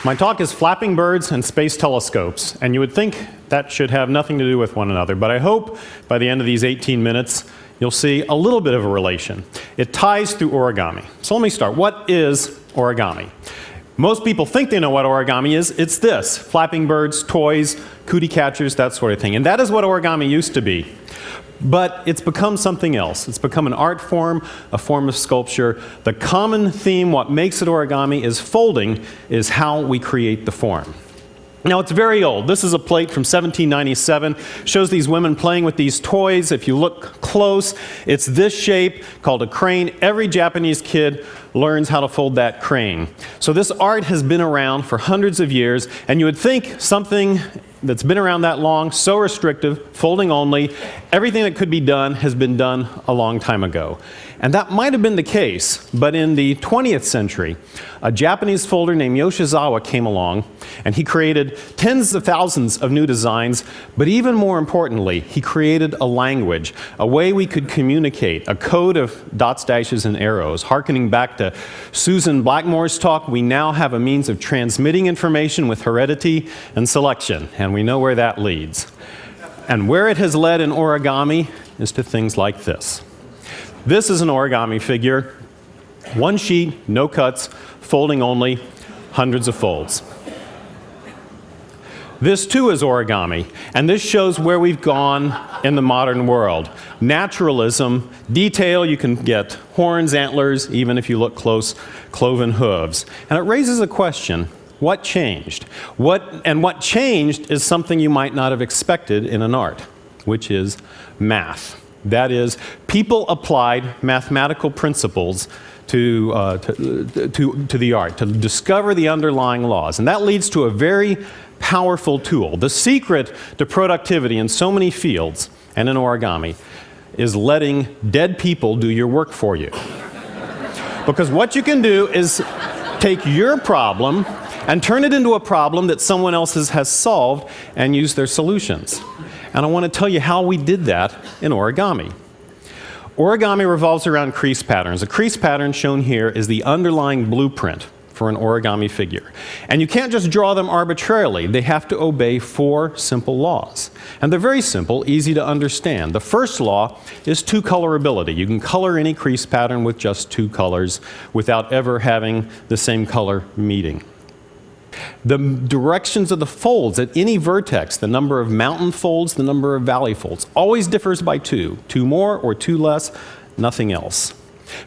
My talk is flapping birds and space telescopes, and you would think that should have nothing to do with one another, but I hope by the end of these 18 minutes you'll see a little bit of a relation. It ties through origami. So let me start. What is origami? Most people think they know what origami is. It's this: flapping birds, toys, cootie catchers, that sort of thing. And that is what origami used to be. But it's become something else. It's become an art form, a form of sculpture. The common theme, what makes it origami, is folding, is how we create the form. Now, it's very old. This is a plate from 1797. Shows these women playing with these toys. If you look close, it's this shape called a crane. Every Japanese kid learns how to fold that crane. So this art has been around for hundreds of years, and you would think something that's been around that long, so restrictive, folding only, everything that could be done has been done a long time ago. And that might have been the case, but in the 20th century, a Japanese folder named Yoshizawa came along, and he created tens of thousands of new designs, but even more importantly, he created a language, a way we could communicate, a code of dots, dashes, and arrows. Harkening back to Susan Blackmore's talk, we now have a means of transmitting information with heredity and selection, and we know where that leads. And where it has led in origami is to things like this. This is an origami figure. One sheet, no cuts, folding only, hundreds of folds. This too is origami, and this shows where we've gone in the modern world. Naturalism, detail, you can get horns, antlers, even if you look close, cloven hooves. And it raises a question: what changed? What changed is something you might not have expected in an art, which is math. That is, people applied mathematical principles to the art, to discover the underlying laws. And that leads to a very powerful tool. The secret to productivity in so many fields, and in origami, is letting dead people do your work for you. Because what you can do is take your problem and turn it into a problem that someone else has solved and use their solutions. And I want to tell you how we did that in origami. Origami revolves around crease patterns. A crease pattern shown here is the underlying blueprint for an origami figure. And you can't just draw them arbitrarily. They have to obey 4 simple laws. And they're very simple, easy to understand. The first law is 2 colorability. You can color any crease pattern with just 2 colors without ever having the same color meeting. The directions of the folds at any vertex, the number of mountain folds, the number of valley folds, always differs by 2. 2 more or 2 less, nothing else.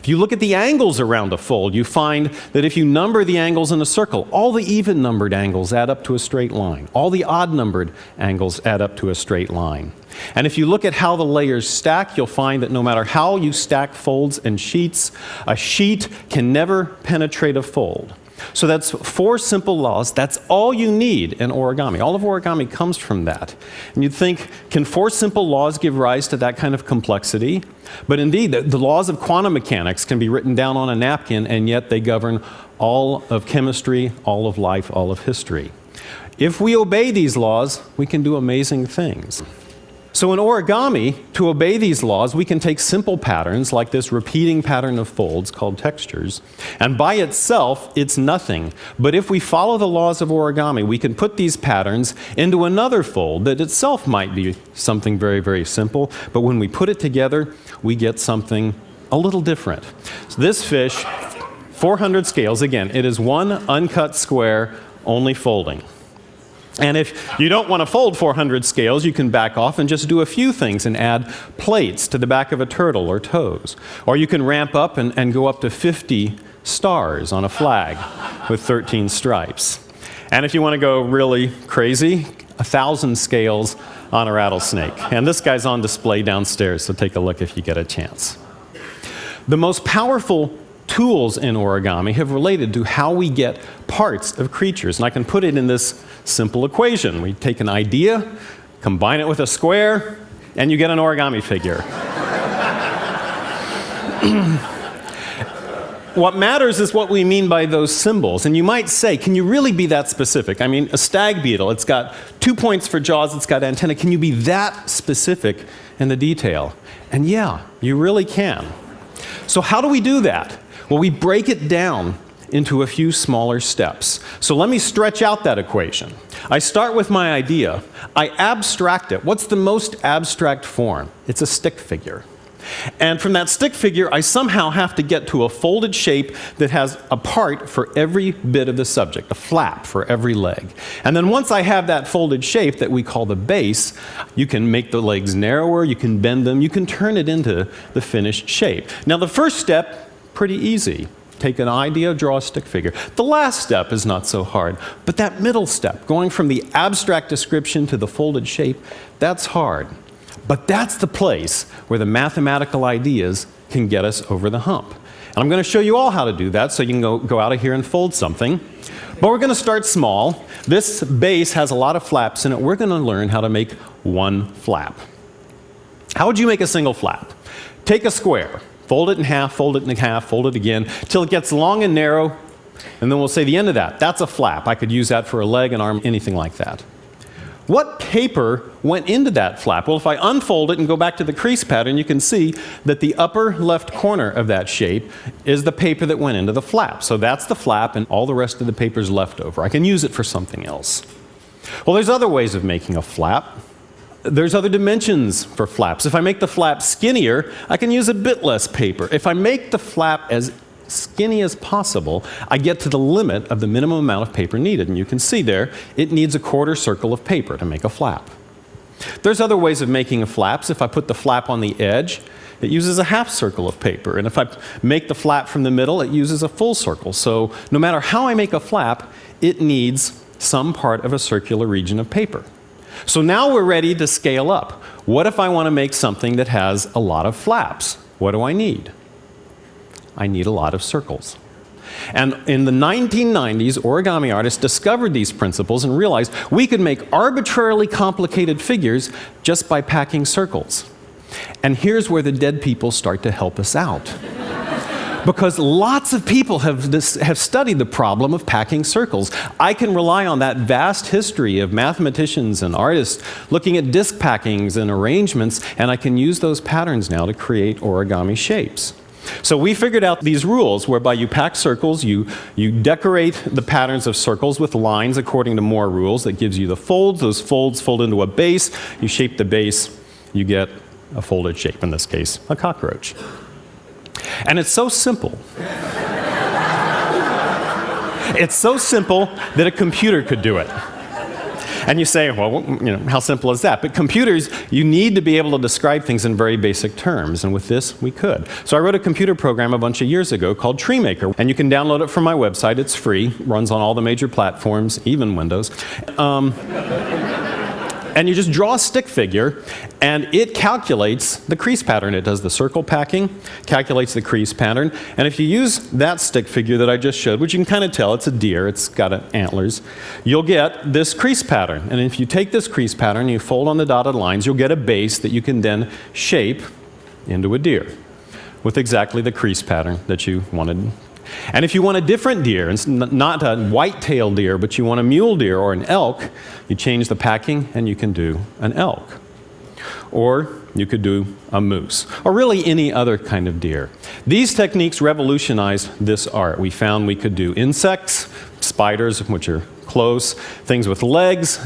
If you look at the angles around a fold, you find that if you number the angles in a circle, all the even-numbered angles add up to a straight line. All the odd-numbered angles add up to a straight line. And if you look at how the layers stack, you'll find that no matter how you stack folds and sheets, a sheet can never penetrate a fold. So that's 4 simple laws. That's all you need in origami. All of origami comes from that. And you'd think, can 4 simple laws give rise to that kind of complexity? But indeed, the laws of quantum mechanics can be written down on a napkin, and yet they govern all of chemistry, all of life, all of history. If we obey these laws, we can do amazing things. So in origami, to obey these laws, we can take simple patterns like this repeating pattern of folds called textures, and by itself, it's nothing. But if we follow the laws of origami, we can put these patterns into another fold that itself might be something very, very simple, but when we put it together, we get something a little different. So this fish, 400 scales, again, it is one uncut square, only folding. And if you don't want to fold 400 scales, you can back off and just do a few things and add plates to the back of a turtle or toes. Or you can ramp up and go up to 50 stars on a flag with 13 stripes. And if you want to go really crazy, 1,000 scales on a rattlesnake. And this guy's on display downstairs, so take a look if you get a chance. The most powerful tools in origami have related to how we get parts of creatures. And I can put it in this simple equation. We take an idea, combine it with a square, and you get an origami figure. What matters is what we mean by those symbols. And you might say, can you really be that specific? I mean, a stag beetle, it's got 2 points for jaws, it's got antennae. Can you be that specific in the detail? And yeah, you really can. So how do we do that? Well, we break it down into a few smaller steps. So let me stretch out that equation. I start with my idea. I abstract it. What's the most abstract form? It's a stick figure. And from that stick figure, I somehow have to get to a folded shape that has a part for every bit of the subject, a flap for every leg. And then once I have that folded shape that we call the base, you can make the legs narrower, you can bend them, you can turn it into the finished shape. Now the first step, pretty easy. Take an idea, draw a stick figure. The last step is not so hard, but that middle step, going from the abstract description to the folded shape, that's hard. But that's the place where the mathematical ideas can get us over the hump. And I'm going to show you all how to do that, so you can go out of here and fold something. But we're going to start small. This base has a lot of flaps in it. We're going to learn how to make one flap. How would you make a single flap? Take a square, fold it in half, fold it in half, fold it again, till it gets long and narrow, and then we'll say the end of that. That's a flap. I could use that for a leg, an arm, anything like that. What paper went into that flap? Well, if I unfold it and go back to the crease pattern, you can see that the upper left corner of that shape is the paper that went into the flap. So that's the flap, and all the rest of the paper is left over. I can use it for something else. Well, there's other ways of making a flap. There's other dimensions for flaps. If I make the flap skinnier, I can use a bit less paper. If I make the flap as skinny as possible, I get to the limit of the minimum amount of paper needed. And you can see there, it needs a quarter circle of paper to make a flap. There's other ways of making flaps. If I put the flap on the edge, it uses a half circle of paper. And if I make the flap from the middle, it uses a full circle. So no matter how I make a flap, it needs some part of a circular region of paper. So now we're ready to scale up. What if I want to make something that has a lot of flaps? What do I need? I need a lot of circles. And in the 1990s, origami artists discovered these principles and realized we could make arbitrarily complicated figures just by packing circles. And here's where the dead people start to help us out. Because lots of people have studied the problem of packing circles. I can rely on that vast history of mathematicians and artists looking at disk packings and arrangements, and I can use those patterns now to create origami shapes. So we figured out these rules whereby you pack circles, you decorate the patterns of circles with lines according to more rules. That gives you the folds. Those folds fold into a base. You shape the base, you get a folded shape, in this case, a cockroach. And it's so simple. It's so simple that a computer could do it. And you say, well, you know, how simple is that? But computers, you need to be able to describe things in very basic terms, and with this, we could. So I wrote a computer program a bunch of years ago called TreeMaker, and you can download it from my website. It's free, runs on all the major platforms, even Windows. And you just draw a stick figure, and it calculates the crease pattern. It does the circle packing, calculates the crease pattern, and if you use that stick figure that I just showed, which you can kind of tell, it's a deer, it's got antlers, you'll get this crease pattern. And if you take this crease pattern and you fold on the dotted lines, you'll get a base that you can then shape into a deer with exactly the crease pattern that you wanted. And if you want a different deer, it's not a white-tailed deer, but you want a mule deer or an elk, you change the packing and you can do an elk. Or you could do a moose, or really any other kind of deer. These techniques revolutionized this art. We found we could do insects, spiders, which are close, things with legs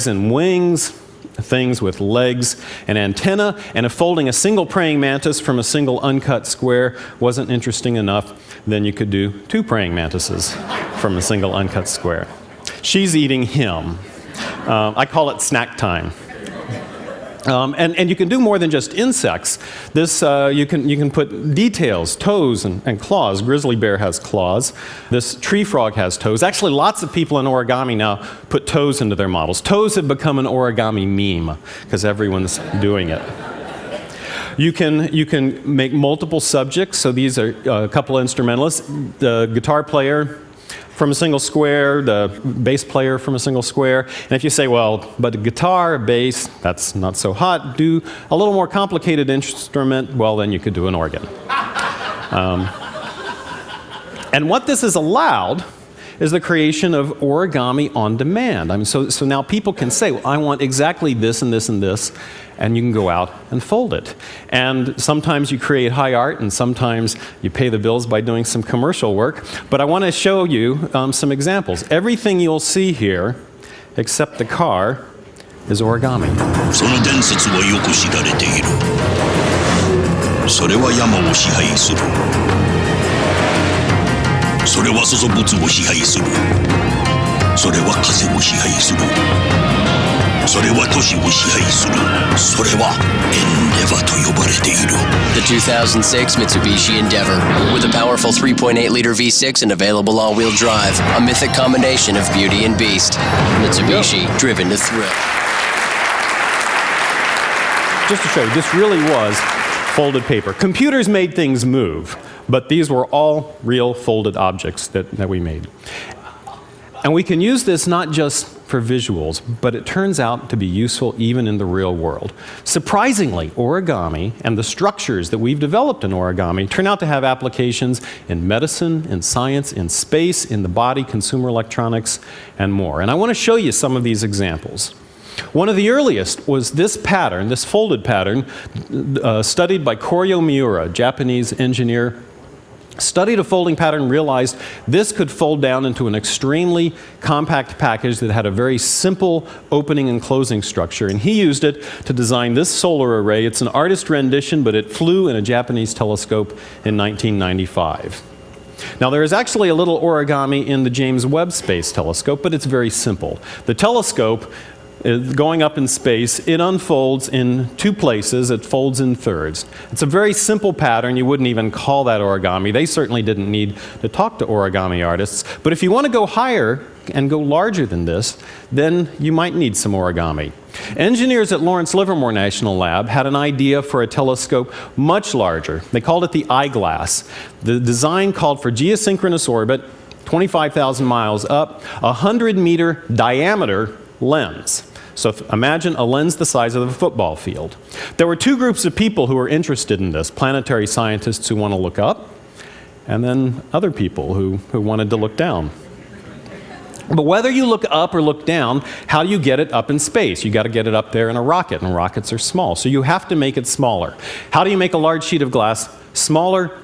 and wings, things with legs and antenna, and if folding a single praying mantis from a single uncut square wasn't interesting enough, then you could do two praying mantises from a single uncut square. She's eating him. I call it snack time. And you can do more than just insects. This, you can put details, toes and claws. Grizzly bear has claws. This tree frog has toes. Actually, lots of people in origami now put toes into their models. Toes have become an origami meme because everyone's doing it. You can make multiple subjects. So these are a couple of instrumentalists. The guitar player from a single square, the bass player from a single square. And if you say, well, but a guitar, a bass, that's not so hot, do a little more complicated instrument, well, then you could do an organ. And what this has allowed is the creation of origami on demand. I mean, so now people can say, well, I want exactly this and this and this, and you can go out and fold it. And sometimes you create high art, and sometimes you pay the bills by doing some commercial work. But I want to show you some examples. Everything you'll see here, except the car, is origami. その伝説はよく知られている。それは山を支配する。それは植物を支配する。それは風を支配する。それは都市を支配する。それはエンデバと呼ばれている。The 2006 Mitsubishi Endeavor, with a powerful 3.8-liter V6 and available all-wheel drive, a mythic combination of beauty and beast. Mitsubishi, driven to thrill. Just to show you, this really was folded paper. Computers made things move, but these were all real folded objects that we made. And we can use this not just for visuals, but it turns out to be useful even in the real world. Surprisingly, origami and the structures that we've developed in origami turn out to have applications in medicine, in science, in space, in the body, consumer electronics, and more. And I want to show you some of these examples. One of the earliest was this pattern, this folded pattern, studied by Koryo Miura, a Japanese engineer. Studied a folding pattern, realized this could fold down into an extremely compact package that had a very simple opening and closing structure. And he used it to design this solar array. It's an artist rendition, but it flew in a Japanese telescope in 1995. Now, there is actually a little origami in the James Webb Space Telescope, but it's very simple. The telescope, going up in space, it unfolds in two places. It folds in thirds. It's a very simple pattern. You wouldn't even call that origami. They certainly didn't need to talk to origami artists. But if you want to go higher and go larger than this, then you might need some origami. Engineers at Lawrence Livermore National Lab had an idea for a telescope much larger. They called it the eyeglass. The design called for geosynchronous orbit, 25,000 miles up, a 100-meter diameter lens. So imagine a lens the size of a football field. There were two groups of people who were interested in this: planetary scientists who want to look up, and then other people who wanted to look down. But whether you look up or look down, how do you get it up in space? You got to get it up there in a rocket, and rockets are small. So you have to make it smaller. How do you make a large sheet of glass smaller?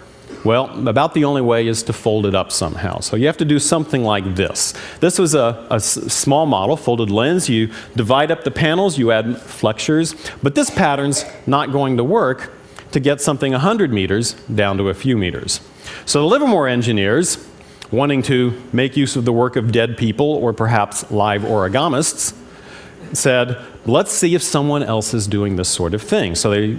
Well, about the only way is to fold it up somehow. So you have to do something like this. This was a small model, folded lens. You divide up the panels, you add flexures, but this pattern's not going to work to get something 100 meters down to a few meters. So the Livermore engineers, wanting to make use of the work of dead people or perhaps live origamists, said, let's see if someone else is doing this sort of thing. So they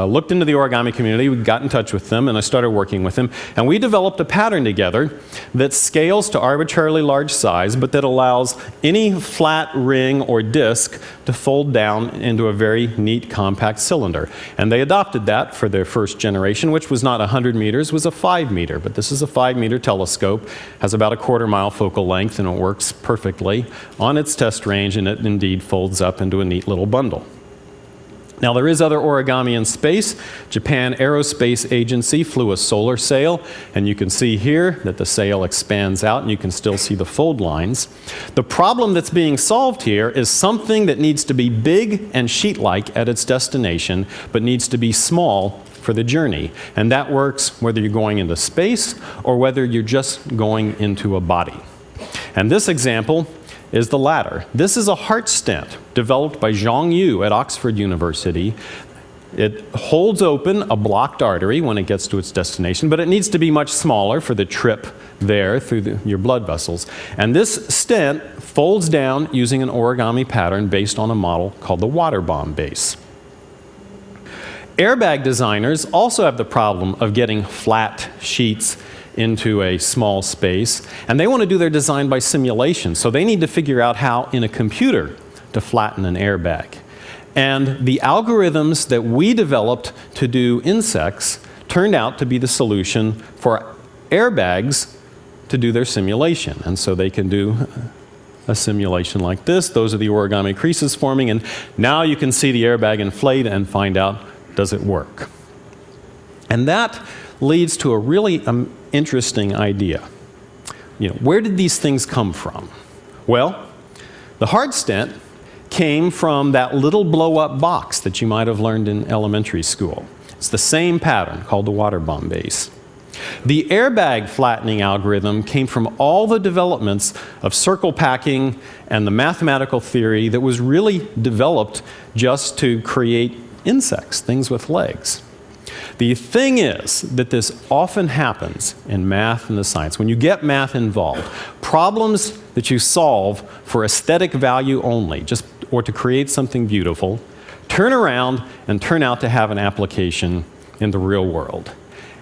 looked into the origami community, we got in touch with them, and I started working with them. And we developed a pattern together that scales to arbitrarily large size, but that allows any flat ring or disc to fold down into a very neat, compact cylinder. And they adopted that for their first generation, which was not 100 meters, was a 5 meter. But this is a 5-meter telescope, has about a quarter-mile focal length, and it works perfectly on its test range, and it indeed folds up into a neat little bundle. Now, there is other origami in space. Japan Aerospace Agency flew a solar sail, and you can see here that the sail expands out, and you can still see the fold lines. The problem that's being solved here is something that needs to be big and sheet-like at its destination, but needs to be small for the journey. And that works whether you're going into space or whether you're just going into a body. And this example is the latter. This is a heart stent developed by Zhang Yu at Oxford University. It holds open a blocked artery when it gets to its destination, but it needs to be much smaller for the trip there through your blood vessels. And this stent folds down using an origami pattern based on a model called the water bomb base. Airbag designers also have the problem of getting flat sheets into a small space, and they want to do their design by simulation. So they need to figure out how, in a computer, to flatten an airbag. And the algorithms that we developed to do insects turned out to be the solution for airbags to do their simulation. And so they can do a simulation like this. Those are the origami creases forming, and now you can see the airbag inflate and find out, does it work? And that leads to a really interesting idea. where did these things come from? Well, the hard stent came from that little blow-up box that you might have learned in elementary school. It's the same pattern called the water bomb base. The airbag flattening algorithm came from all the developments of circle packing and the mathematical theory that was really developed just to create insects, things with legs. The thing is that this often happens in math and the science. When you get math involved, problems that you solve for aesthetic value only, or to create something beautiful, turn around and turn out to have an application in the real world.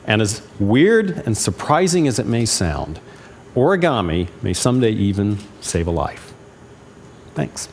And as weird and surprising as it may sound, origami may someday even save a life. Thanks.